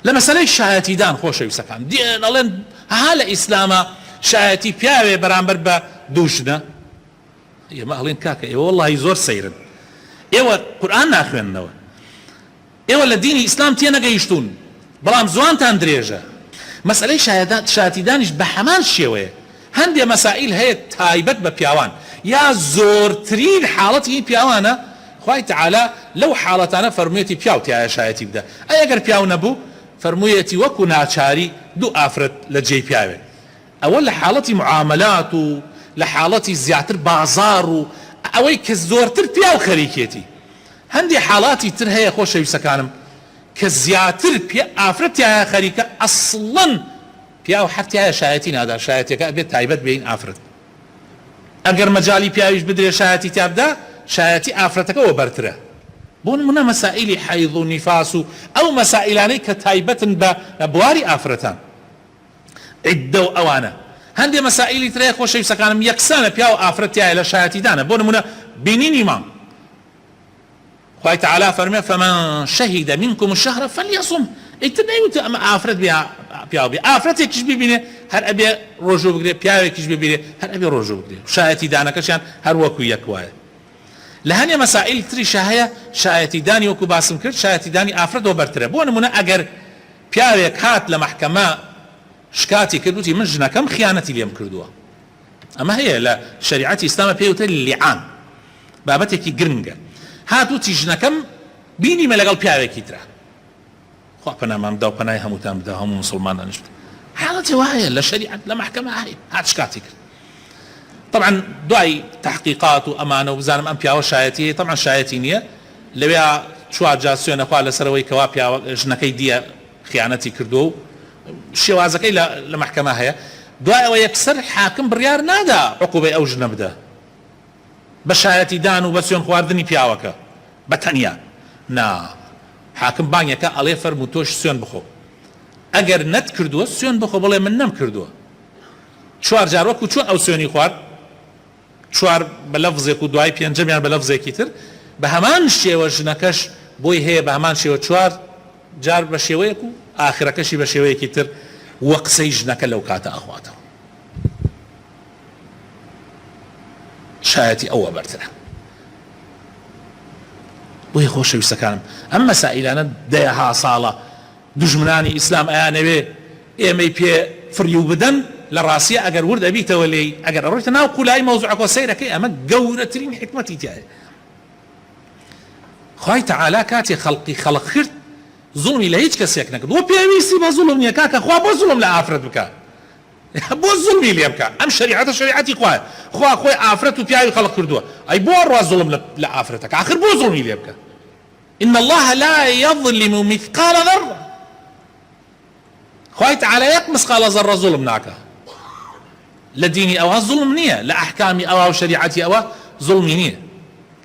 لمسألة شایەتی دان خۆشەویستەکان دێن ئەڵێن ها لە ئیسلامە شایەتی پیاوێ بەرامبەر بە دووشنە ئێمە ئەڵێن کاکە ئێوە وەڵڵاهی زۆر سەیرن ئێوە قورئان ناخوێننەوە ئێوە لە دینی ئیسلام تێنەگەیشتون بەڵام زوانتان درێژە مەسئلەی شایەتی دانیش بە هەمان شێوەیە هەندێک مەسائیل هەیە تایبەت بە پیاوان یا زۆرترین حاڵەتی پیاوانە خوای تعالی لەو حاڵەتانە فەرموویەتی پیاو تایە شایەتی بدە ئەگەر پیاو نەبوو فەرموویەتی وەکو ناچاری دوو ئافرەت لە جێی پیاوێ ئەوە لە حاڵەتی معاملات و لە حاڵەتی زیاتر بازار و ئەوەی کە زۆرتر پیاو خەریکێتی هەندێک حاڵاتی تر هەیە خۆشەویستەکانم کە زیاتر ئافرەت تایە خەریکە ئەسڵەن پیاو حەتیایە شایەتی نادا شایەتەکە ئەبێت تایبەت بێ ئین ئافرەت ئەگەر مەجاڵی پیاویش بدرێ شایەتی تابدا شایەتی ئافرەتەکەەوە بەرترە بۆ نمونە مەسائیلی حەیض و نیفاس و ئەو مەسائیلانەی کە تایبەتن بە بواری ئافرەتان عیددە و ئەوانە هەندێک مەسائیلی ترەیە خۆشەویستەکانم یەکسانە پیاو ئافرەتیایە لە شایەتیدانە بۆ نمونە بینینی مام خوای تعالی فەرمێ فەمەن شەهیدە منکم الشەهرە فەلیەصوم ئیتر نەیوتە ئەمە ئافرەت بێ پیاو بێ ئافرەتێکیش ببینێ هەر ئەبێ ڕۆژوو بگرێ پیاوێکیش ببینێ هەر ئەبێ ڕۆژوو بگرێ شایەتی دانەکەشیان هەر وەکو یەک وایە لە هەندێک مەسائیل تریش هەیە شایەتی دانی وەکو باسم کرد شایەتی دانی ئافرەتەوە بەرترە بۆ نمونە ئەگەر پیاوێک هات لە مەحکەمە شکاتی کردوتی من ژنەکەم خیانەتی لێم کردووە ئەمە هەیە لە شەریعەتی ئیسلامە پێوتە لیعان بابەتێکی گرنگە هاتوتی ژنەکەم بینیمە لەگەڵ پیاوێکی ترە خوا پەنامان بدە و پەنای هەمووتان بدە هەموو موسڵمانانش بدە حاڵەتی وایە لە شەریعەت لە مەحکەمە هەیە هات شکاتی کرد طبعا دوای تحقیقات و ئەمانە و بزانم ئەم پیاوە شایەتی طبعا شایەتی نییە لەوێ چوار جا سوێنەخوا لەسەرەوەی کەوا پیاوە ژنەکەی دیە خیانەتی کردو و شێوازەکەی لە مەحکەمە هەیە دوای ئەوە یەکسەر حاکم بڕیار نادا عقوبەی ئەو ژنە بدە بە شایەتی دان و بە سوێن خواردنی پیاوەکە بە تەنیا نا حاکم بانگێکە ئەڵێ فەرموو تۆش سوێن بخۆ ئەگەر نەت کردووە سوێن بخۆ بڵێ من نەم کردووە چوار جار وەکو چۆن ئەو سوێنی خوارد چوار بە لەفزێک و دوای پێنجەمیان بە لەفزێکی تر بە هەمان شێوە ژنەکەش بۆی هەیە بە هەمان شێوە چوار جار بە شێوەیەک و ئاخرەکەشی بە شێوەیەکی تر وە قسەی ژنەکە لەو کاتە ئەخواتەوە شایەتی ئەوە بەرترە بۆیە خۆشەویستەکانم ئەم مەسائیلانە دەیەها ساڵە دوژمنانی ئیسلام ئەیانەوێ ئێمەی پێ فریو بدەن لە ڕاستیە ئەگەر ورد ئەبیتەوە لێی ئەگەر ئەڕۆیتە ناو قولای مەوزوعەکە سەیرەکەی ئەمە گەورەترین حکمەتی تایە خوای تەعالا کاتێ خەڵقی خەڵق کرد زوڵمی لە هیچ کەسێک نەکرد وە پێویستی بە زوڵم نییە کاکە خوا بۆ زوڵم لە ئافرەت بکە بۆ زوڵمی لێ بکە ئەم شەریعەتە شەریعەتی خوایە خوا خۆی ئافرەت و پیاوی خەڵق کردووە ئەی بۆ ڕوا زوڵم لە ئافرەتەکە ئاخر بۆ زوڵمی لێ بکە إن الله لا يظلم مثقال ذرة خوای تعالی یەک مسقال ذرة زوڵم ناکە لە دینی ئەوە زوڵم نییە لە ئەحکامی ئەوە و شەریعەتی ئەوە زوڵمی نییە